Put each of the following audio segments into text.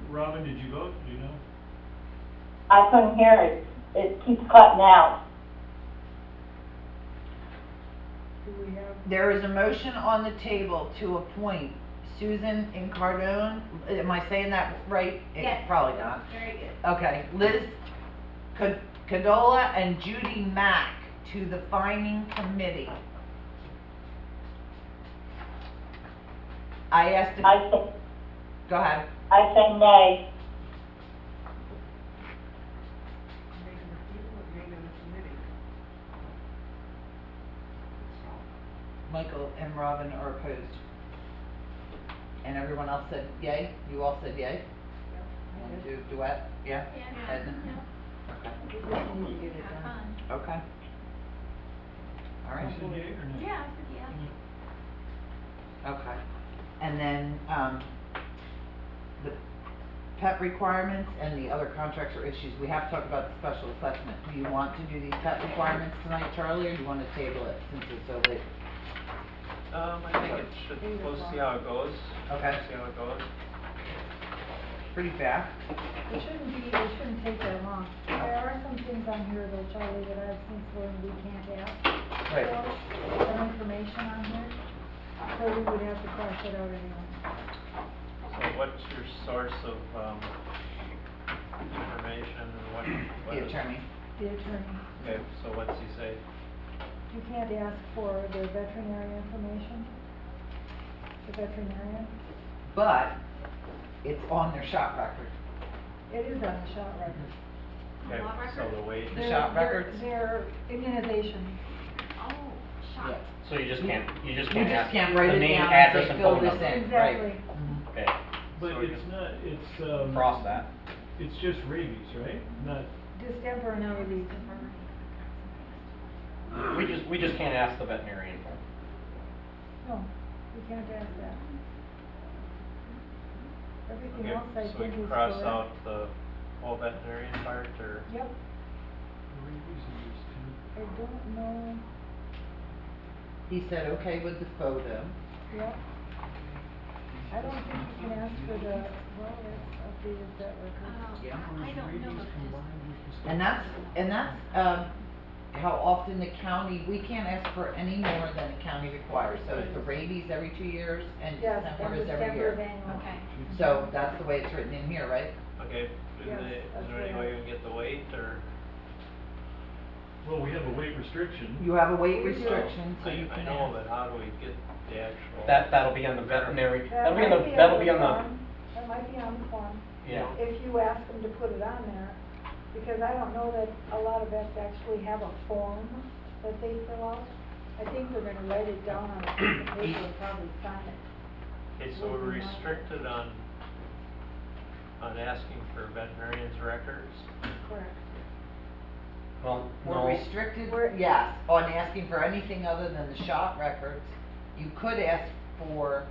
Robin, did you vote? Do you know? I couldn't hear it. It keeps cutting out. Do we have? There is a motion on the table to appoint Susan Incardone, am I saying that right? Yes. Probably not. Very good. Okay, Liz Cadola and Judy Mack to the Fining Committee. I asked if, go ahead. I say nay. Regular people or regular committee? Michael and Robin are opposed. And everyone else said yay? You all said yay? Yep. Want to do duet? Yeah? Yeah. Edna? Yeah. Okay. We just need to get it Have done. fun. Okay. All right. You said yea or nay? Yeah, I said yeah. Okay. And then, the PEP requirements and the other contracts or issues, we have to talk about the special assessment. Do you want to do these PEP requirements tonight, Charlie, or do you want to table it since it's so late? I think it should, we'll see how it goes. Okay. See how it goes. Pretty fast. It shouldn't take that long. There are some things on here though, Charlie, that I've since learned we can't ask Right. for, some information on here. So we would have to cross it out anyway. So what's your source of, information and what The is- attorney. The attorney, Okay, so what's he say? you can't ask for the veterinary information, the veterinarian. But it's on their shop record. It is on the shot record. Okay, Lot so record? the weight. The shop records? Their immunization. Oh, shot. Yeah. So you just can't We ask just can't write the it name, down address, and say and fill phone this number. in, right? Exactly. Mhm. Okay, But So it's not, it's, cross that. it's just rabies, right? Not, Distemper and allergies. We just can't ask the veterinarian for it. No, we can't ask that. Everything Okay, else I so we think can is cross correct. out the whole veterinarian part, or? Yep, rabies is too. I don't know, He said, okay with the photo. yep. I don't think you can ask for the, well, that's updated that record. Yeah. I don't know if this. And that's, how often the county, we can't ask for any more than the county requires. So it's the rabies every 2 years and Yes, December and is every December is year. annual. Okay. So that's the way it's written in here, right? Okay, Yes, is that's there any right. way we can get the weight, or? Well, we have a weight restriction. You have a weight We do. restriction, so you I can know, ask. but how do we get the actual? That'll be on the veterinary, That that'll be on might the, that'll be on form. That might be on the form, yeah. if you ask them to put it on there, because I don't know that a lot of vets actually have a form that they fill out. I think they're gonna write it down on a piece of paper and probably sign it. Okay, so we're restricted on asking for veterinarian's records? Correct. Well, We're no, restricted, We're- yes, on asking for anything other than the shop records. You could ask for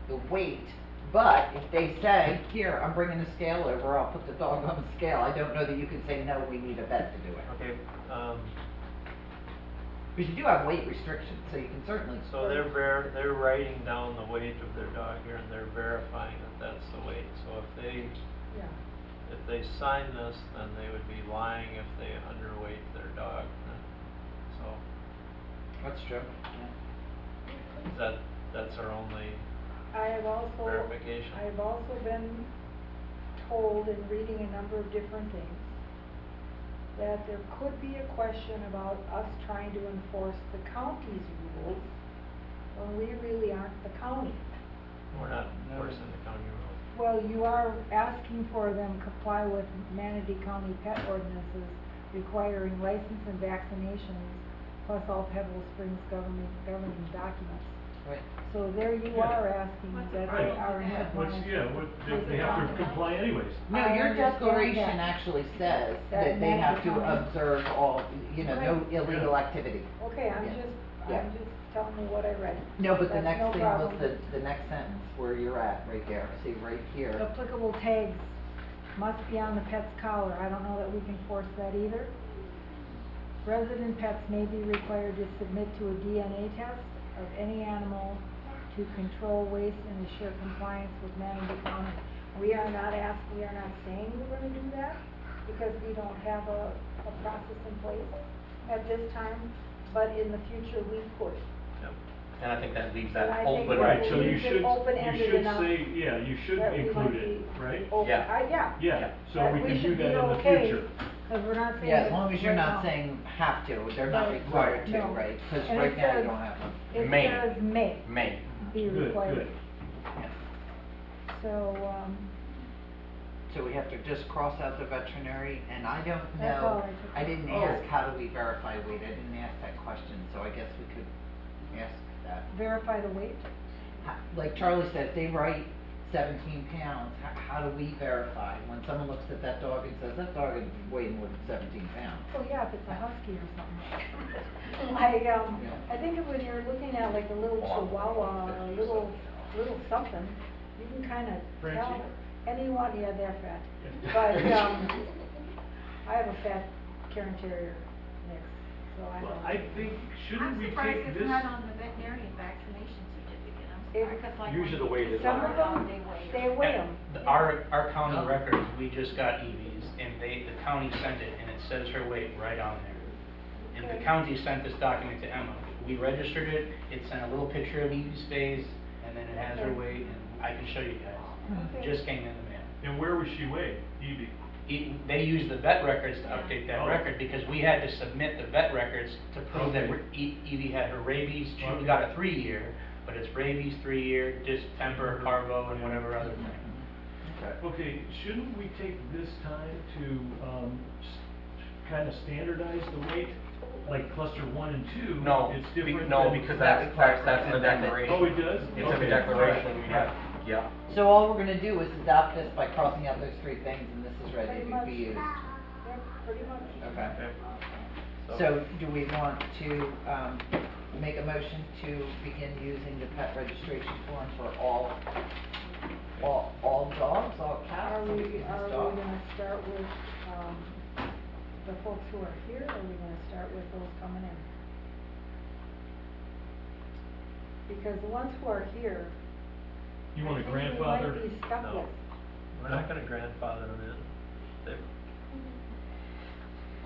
the weight, but if they say, here, I'm bringing the scale over, I'll put the dog on the scale, I don't know that you can say, no, we need a vet to do it. Okay, Because you do have weight restrictions, so you can certainly. so they're writing down the weight of their dog here, and they're verifying that that's the weight. So Yeah. if they sign this, then they would be lying if they underweight their dog. So, That's true. that's our only I have also, verification? I've also been told in reading a number of different things that there could be a question about us trying to enforce the county's rules when we really aren't the county. We're not enforcing the county rules. Well, you are asking for them comply with Manatee County pet ordinances requiring license and vaccinations, plus all Pebble Springs governing documents. Right. So there you Yeah. are asking What's that the they problem are with in that? compliance. They have to comply anyways. No, I your understand declaration that. actually says That that they have to Manatee County- observe all, no Right. illegal activity. Okay, I'm Yeah. I'm just telling you what I read. No, but the That's next no thing was problem. the next sentence where you're at, right there, see, right here. Applicable tags must be on the pet's collar. I don't know that we can force that either. Resident pets may be required to submit to a DNA test of any animal to control waste and ensure compliance with Manatee County. We are not saying we're gonna do that, because we don't have a process in place at this time, but in the future, we could. Yep. And I think that leaves And that I think open. Right, that so you leaves it should, you open-ended should enough say, yeah, you should that we include might it, be right? open- Yeah. Yeah, so But we can do should that be in the okay, future. Cause we're not saying. Yeah, as it's long as you're right not now. saying have to, they're not Right. required to, No. right? Cause And right it now you says- don't have them. It May. says may May. be Good, required. good. So, So we have to just cross out the veterinary, and I don't That's all know, I took. I didn't Oh. ask how do we verify weight, I didn't ask that question, so I guess we could ask that. verify the weight. Like Charlie said, if they write 17 pounds, how do we verify? When someone looks at that dog and says, that dog is way more than 17 pounds. Oh, yeah, if it's a husky or something. Yeah. I think when you're looking at like a little chihuahua or a little something, you can kinda Frenchie? tell anyone, yeah, they're fat. But, I have a fat Cairn Terrier mix, so I Well, don't. I think, shouldn't I'm we surprised take it's this? not on the veterinarian vaccination certificate, I'm It- surprised, 'cause like. Usually the weight is Some on of there. them, they weigh them. Our county No. records, we just got Evie's, and the county sent it, and it says her weight right on there. And the Okay. county sent this document to Emma. We registered it, it sent a little picture of Evie's face, and then it has her Okay. weight, and I can show you guys. It Okay. just came in the mail. And where was she weighed, Evie? They use the vet records to Yeah. update that Oh. record, because we had to submit the vet records to prove that Okay. Evie had her rabies. She Okay. got a 3-year, but it's rabies, 3-year, distemper, parvo, and whatever other thing. Okay, shouldn't we take this time to, kind of standardize the weight? Like cluster 1 and 2, No, it's different no, than- because That requires that's in the an amendment. declaration. Oh, it does? It's in Okay. the declaration, we have, Alright. yeah. So all we're gonna do is adopt this by crossing out those 3 things, and this is ready Pretty to much. be used. Yep, pretty much. Okay. Okay. So do we want to, make a motion to begin using the pet registration form for all dogs, all cats, Are all we business dogs? gonna start with, the folks who are here, or are we gonna start with those coming in? Because the ones who are here, You want a I think grandfather? we might be stuck No. with. We're not gonna grandfather them in. They,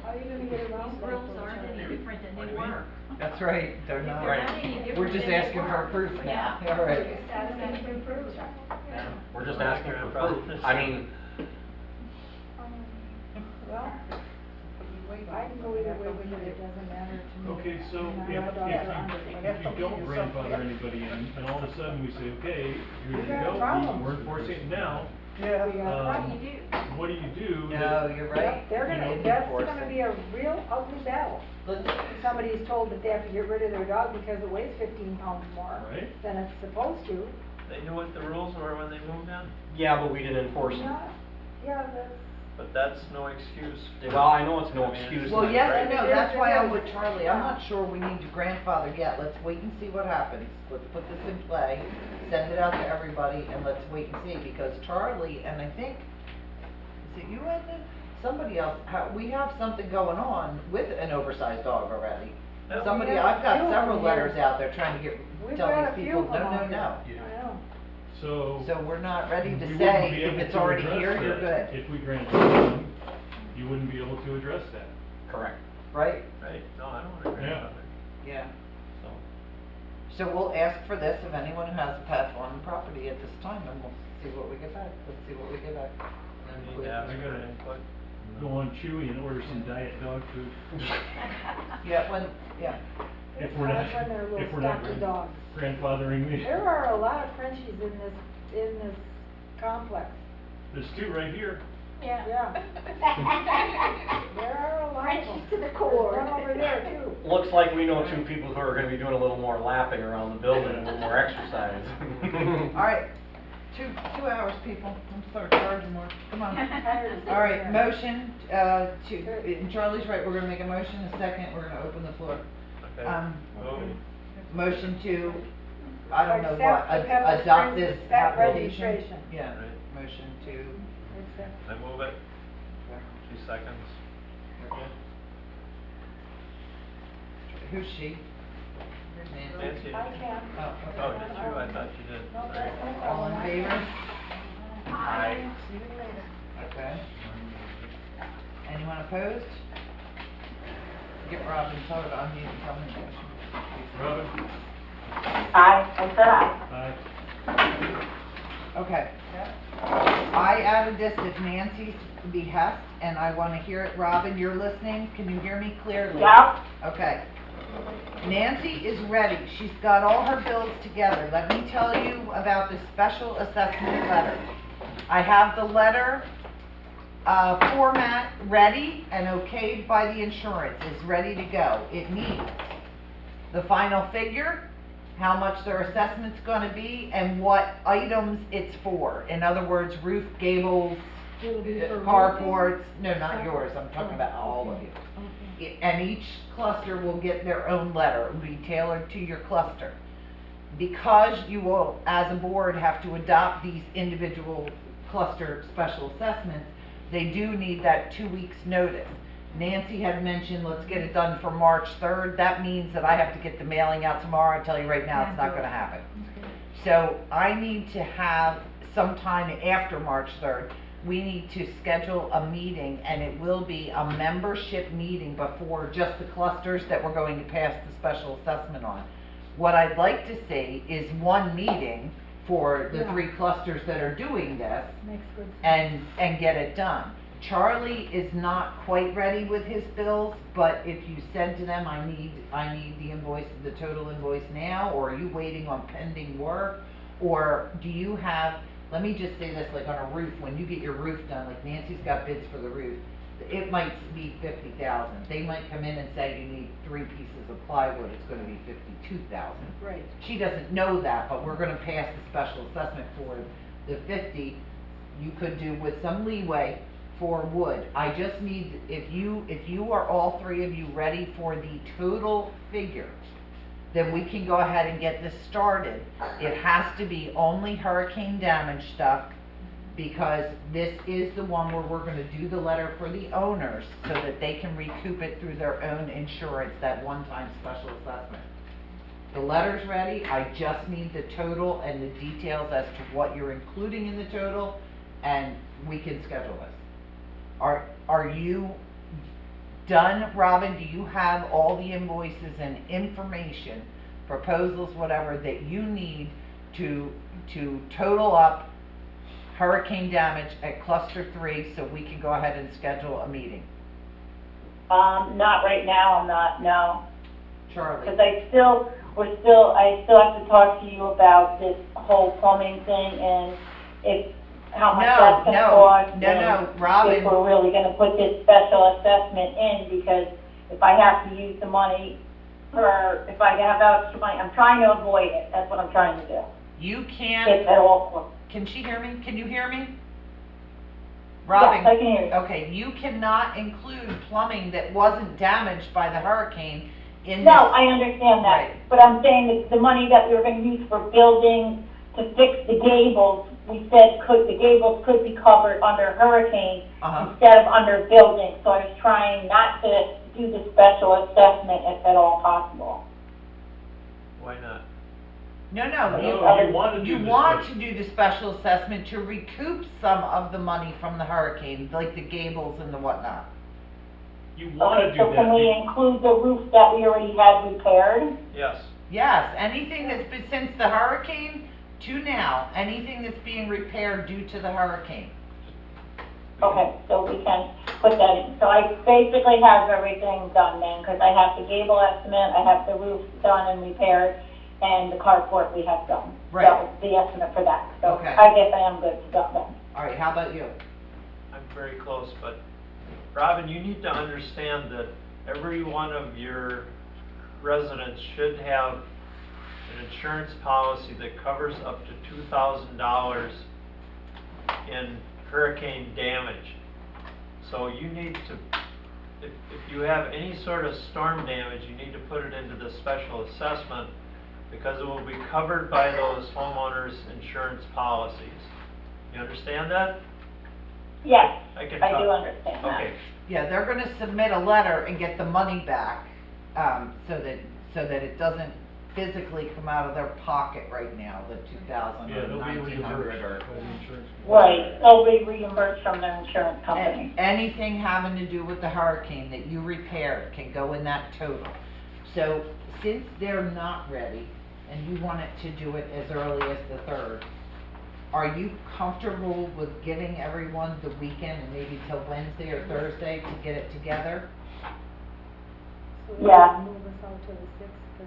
How are you gonna get around These that? rules though, aren't any Charlie? different than What they do you mean? were. That's right, they're not. They're not any different We're just than they asking for were. proof now, Yeah. all right. Just asking for proof. yeah. We're just We're not asking for grandfathered. proof. I mean, Well, I can go either way with it, it doesn't matter to me. Okay, so I mean, if my dogs are under, you whatever. don't grandfather anybody in, and all of a sudden we say, okay, here We you got a go, problem. we're enforcing it now, We got a Um, problem. What do you do? what do you do? No, you're right. Yep, they're You gonna, need to that's enforce gonna it. be a real ugly battle. Let's, If somebody's told that they have to get rid of their dog because it weighs 15 pounds more Right. than it's supposed to. They knew what the rules were when they moved in, yeah, but we didn't enforce them. Yeah, that's, but that's no excuse. Well, I know it's no I mean, excuse. well, yes and no, It is, that's why it I'm is. with Charlie, I'm not sure we need to grandfather yet, let's wait and see what happens. Let's put this in play, send it out to everybody, and let's wait and see, because Charlie, and I think, is it you and somebody else, we have something going on with an oversized dog already. Yeah. Somebody, We have I've a got few of several them letters here. out there trying to we've tell got a these few people, of them no, out no, here. no. I know. So. So we're not ready we to wouldn't say be if able it's to already address here, you're that. good, If we grandfather them, you wouldn't be able to address that. Correct. right? Right, no, I don't want to Yeah. grandfather, Yeah. so. So we'll ask for this of anyone who has a pet on the property at this time, and we'll see what we get back, let's see what we get back. I And need we- to ask I for gotta- input. Go on Chewy and order some diet dog food. Yeah, yeah. If we're not, It's hard when they're little if we're not stocky dogs. grandfathering the. There are a lot of Frenchies in this complex. There's 2 right here. Yeah. Yeah. There are a lot of them. Frenchies to the core. There's one over there too. Looks like we know 2 people who are gonna be doing a little more lapping around the building, and a little more exercise. All right, 2 hours, people, I'm start charging more, come on. Tired of sitting All right, there. motion, and Charlie's right, we're gonna make a motion, a second, we're gonna open the floor. Okay. Um, motion to, I don't know what, Accept the Pepper adopt Springs this pet application? registration. Yeah, Right. motion to, Except- I move it, 2 seconds. okay. Who's she? Nancy? Nancy? I can. Oh, okay. Oh, did you? I thought you did. No, Sorry. that's no All problem. in favor? Aye. Opposed? Get Robin, tell her to unmute and tell me the question. Robin? I said aye. Aye. Okay. I added this at Nancy's behest, and I wanna hear it. Robin, you're listening? Can you hear me clearly? Yep. Okay. Nancy is ready. She's got all her bills together. Let me tell you about the special assessment letter. I have the letter, format ready and okayed by the insurance. It's ready to go. It needs the final figure, how much their assessment's gonna be, and what items it's for. In other words, roof, gables, It'll be for roofing? carports, no, not yours, I'm talking about all of you. Okay. And each cluster will get their own letter, it will be tailored to your cluster. Because you will, as a board, have to adopt these individual cluster special assessments, they do need that 2 weeks' notice. Nancy had mentioned, let's get it done for March 3rd, that means that I have to get the mailing out tomorrow. I tell you right now, it's not gonna happen. Okay. So I need to have sometime after March 3rd, we need to schedule a meeting, and it will be a membership meeting before just the clusters that we're going to pass the special assessment on. What I'd like to see is one meeting for the Yeah. 3 clusters that are doing this Makes good sense. and get it done. Charlie is not quite ready with his bills, but if you said to them, I need the invoice, the total invoice now, or are you waiting on pending work? Or do you have, let me just say this, like on a roof, when you get your roof done, like Nancy's got bids for the roof, it might be 50,000. They might come in and say you need 3 pieces of plywood, it's gonna be 52,000. Right. She doesn't know that, but we're gonna pass the special assessment for the 50. You could do with some leeway for wood. I just need, if you are all 3 of you ready for the total figure, then we can go ahead and get this started. It has to be only hurricane damage stuff, because this is the one where we're gonna do the letter for the owners so that they can recoup it through their own insurance, that one-time special assessment. The letter's ready, I just need the total and the details as to what you're including in the total, and we can schedule this. Are you done, Robin? Do you have all the invoices and information, proposals, whatever, that you need to total up hurricane damage at cluster 3 so we can go ahead and schedule a meeting? Not right now, I'm not, no. Charlie? Because I still have to talk to you about this whole plumbing thing and how much that's gonna cost. No, Robin. If we're really gonna put this special assessment in, because if I have to use the money if I have extra money, I'm trying to avoid it, that's what I'm trying to do. You If can't, at all, can she hear me? Can you hear me? Robin? yes, I can hear you. Okay, you cannot include plumbing that wasn't damaged by the hurricane in this. No, I understand that, Right. but I'm saying that the money that we were gonna use for building to fix the gables, we said the gables could be covered under hurricane instead of under building, so I was trying not to do the special assessment if at all possible. Why not? No, No, you want to do you the want special- to do the special assessment to recoup some of the money from the hurricane, like the gables and the whatnot. You wanna Okay, do so that. can we include the roof that we already had repaired? Yes. Yes, anything that's been since the hurricane to now, anything that's being repaired due to the hurricane. Okay, so we can put that in. So I basically have everything done then, because I have the gable estimate, I have the roof done and repaired, and the carport we have done. Right. So, the estimate for that. So Okay. I guess I am good to go then. All right, how about you? I'm very close, but Robin, you need to understand that every one of your residents should have an insurance policy that covers up to $2,000 in hurricane damage. So you need to, if you have any sort of storm damage, you need to put it into the special assessment, because it will be covered by those homeowners' insurance policies. You understand that? Yes, I can I talk- do understand that. Okay, Yeah, they're gonna submit a letter and get the money back, so that it doesn't physically come out of their pocket right now, the 2,000 Yeah, or they'll be 1,900 reimbursed or. by the insurance. Right, they'll be reimbursed from their insurance company. Anything having to do with the hurricane that you repaired can go in that total. So since they're not ready and you want it to do it as early as the 3rd, are you comfortable with giving everyone the weekend and maybe till Wednesday or Thursday to get it together? So Yeah. move us out to the 6th or.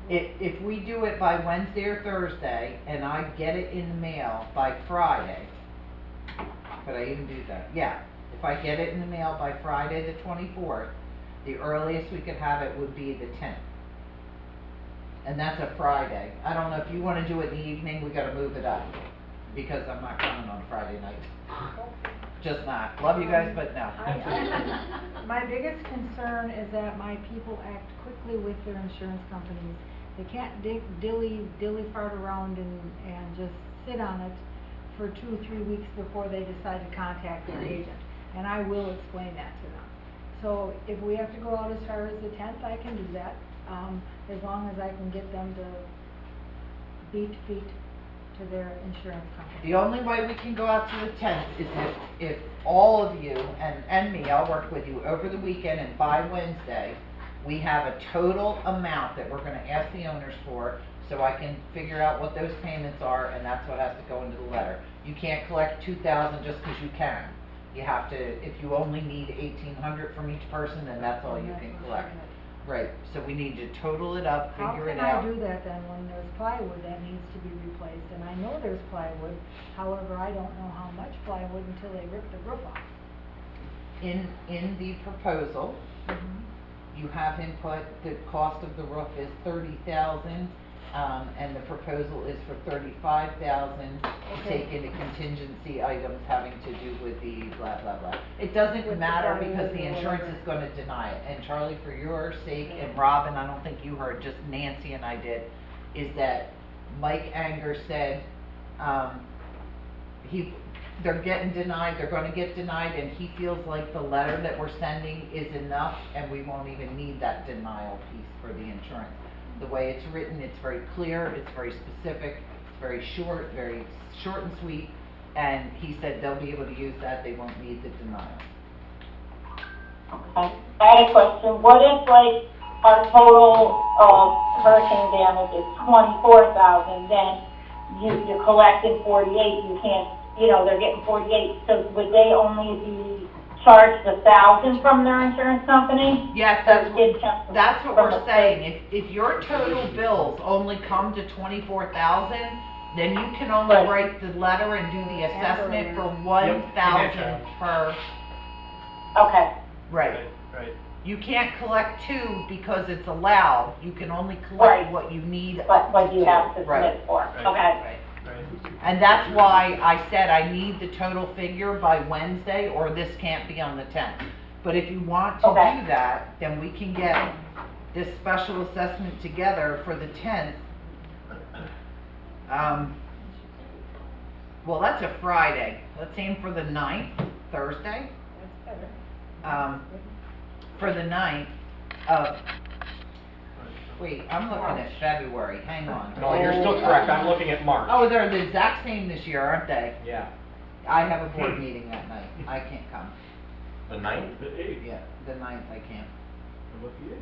If we do it by Wednesday or Thursday and I get it in the mail by Friday, could I even do that? Yeah, if I get it in the mail by Friday the 24th, the earliest we could have it would be the 10th. And that's a Friday. I don't know if you wanna do it in the evening, we gotta move it up, because I'm not coming on Friday night. Just not. Love you guys, but no. My biggest concern is that my people act quickly with their insurance companies. They can't dilly fart around and just sit on it for 2 or 3 weeks before they decide to contact their agent. And I will explain that to them. So if we have to go out as far as the 10th, I can do that, as long as I can get them to beat feet to their insurance company. The only way we can go out to the 10th is if all of you, and me, I'll work with you over the weekend, and by Wednesday, we have a total amount that we're gonna ask the owners for, so I can figure out what those payments are, and that's what has to go into the letter. You can't collect 2,000 just because you can. You have to, if you only need 1,800 from each person, then that's all you can collect. Right, so we need to total it up, figure it How out. can I do that then when there's plywood that needs to be replaced? And I know there's plywood, however, I don't know how much plywood until they rip the roof off. In the proposal, you have him put, the cost of the roof is 30,000, and the proposal is for 35,000 to Okay. take into contingency items having to do with the blah, blah, blah. It doesn't With the matter plywood because or the insurance whatever. is gonna deny it. And Charlie, for your sake, and Robin, I don't think you heard, just Nancy and I did, is that Mike Anger said, they're getting denied, they're gonna get denied, and he feels like the letter that we're sending is enough, and we won't even need that denial piece for the insurance. The way it's written, it's very clear, it's very specific, it's very short and sweet, and he said they'll be able to use that, they won't need the denial. Okay. I had a question. What if, like, our total of hurricane damage is 24,000, then you're collecting 48, you can't, they're getting 48, so would they only be charged 1,000 from their insurance company? Yes, Or discount that's what from we're the saying, if your total bills only come to 24,000, then you can only Right. write the letter and do the assessment for Yep, 1,000 per, Okay, right. Right. You can't collect 2 because it's allowed, you can only collect Right. what you need but up what to you 2. have to Right. submit for, Right. okay. Right. And that's why I said I need the total figure by Wednesday, or this can't be on the 10th. But if you want to Okay. do that, then we can get this special assessment together for the 10th. Well, that's a Friday. Let's aim for the 9th, Thursday. That's better. For the 9th of, wait, I'm looking at February, hang on. No, you're still correct, I'm looking at March. Oh, they're the exact same this year, aren't they? Yeah, I have a board meeting that night, I can't come. the 9th? The 8th. Yeah, the 9th I can't. How about the 8th?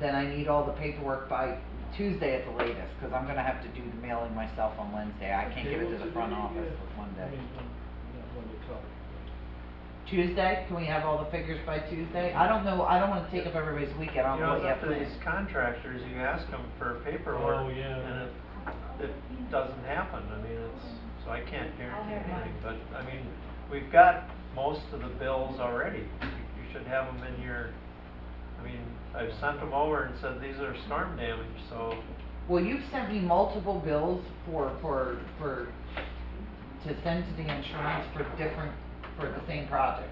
Then I need all the paperwork by Tuesday at the latest, because I'm gonna have to do the mailing myself on Wednesday. I can't give it to the front office with one I day. mean, not one to talk. Tuesday, can we have all the figures by Tuesday? I don't know, I don't wanna take up everybody's weekend, I You don't know know, what it's you up have to planned. these contractors, you ask them for paperwork. Oh, yeah. And it doesn't happen, I mean, so I can't guarantee have mine. anything, but, I mean, we've got most of the bills already. You should have them in your, I mean, I've sent them over and said these are storm damage, so. Well, you've sent me multiple bills to send to the insurance for the same project.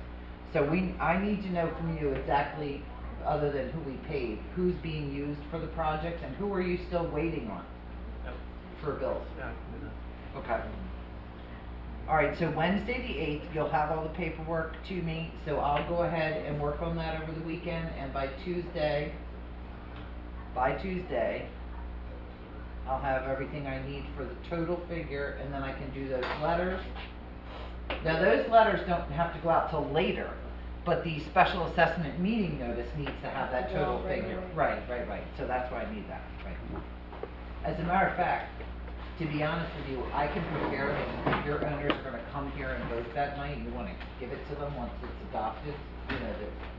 So I need to know from you exactly, other than who we paid, who's being used for the project, and who are you still waiting on Yep. for bills? Yeah. Okay. All right, so Wednesday the 8th, you'll have all the paperwork to me, so I'll go ahead and work on that over the weekend, and by Tuesday, by Tuesday, I'll have everything I need for the total figure, and then I can do those letters. Now, those letters don't have to go out till later, but the special assessment meeting notice needs to have that total Right, figure. right. Right, so that's why I need that, right. As a matter of fact, to be honest with you, I can prepare them, if your owners are gonna come here and vote that night, you wanna give it to them once it's adopted, you know,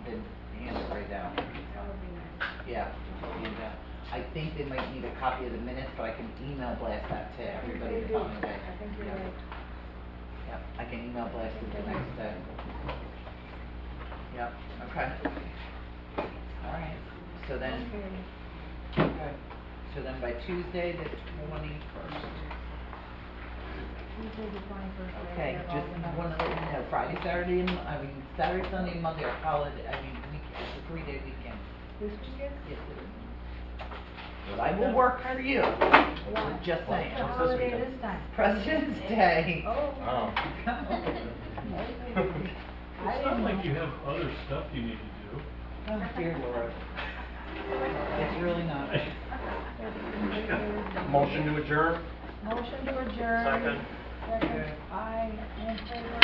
then hand it right down. That would be nice. Yeah, and, I think they might need a copy of the minutes, but I can email blast that to I think everybody they the do. following day. I think you're Yeah. right. Yep, I can email blast it the next day. Yep, okay. Alright, so then, Okay. okay, so then by Tuesday the 21st. Tuesday the 21st. Okay, just wanna let you know, Friday, Saturday, and, Saturday, Sunday, and Monday are holiday, it's a 3-day weekend. This weekend? Yes, it is. But I will work for you, Why? just saying. What's the What's this holiday weekend? this time? President's Day. Oh. Oh. It's not like you have other stuff you need to do. Oh, dear Lord. It's really not. Motion to adjourn? Motion to adjourn. Second. Second. Aye, in favor.